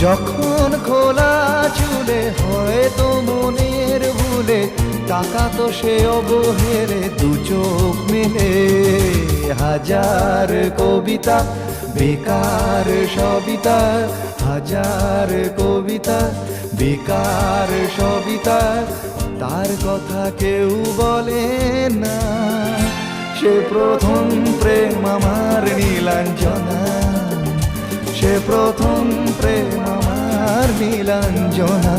যখন খোলা চুলে হয়তো মনের ভুলে টাকা তো সে অবহেলে দু চোখ মেলে হাজার কবিতা বেকার সবিতা হাজার কবিতা বেকার সবিতা তার কথা কেউ বলে না সে প্রথম প্রেম আমার নীলাঞ্জনা সে প্রথম প্রেম আমার নীলাঞ্জনা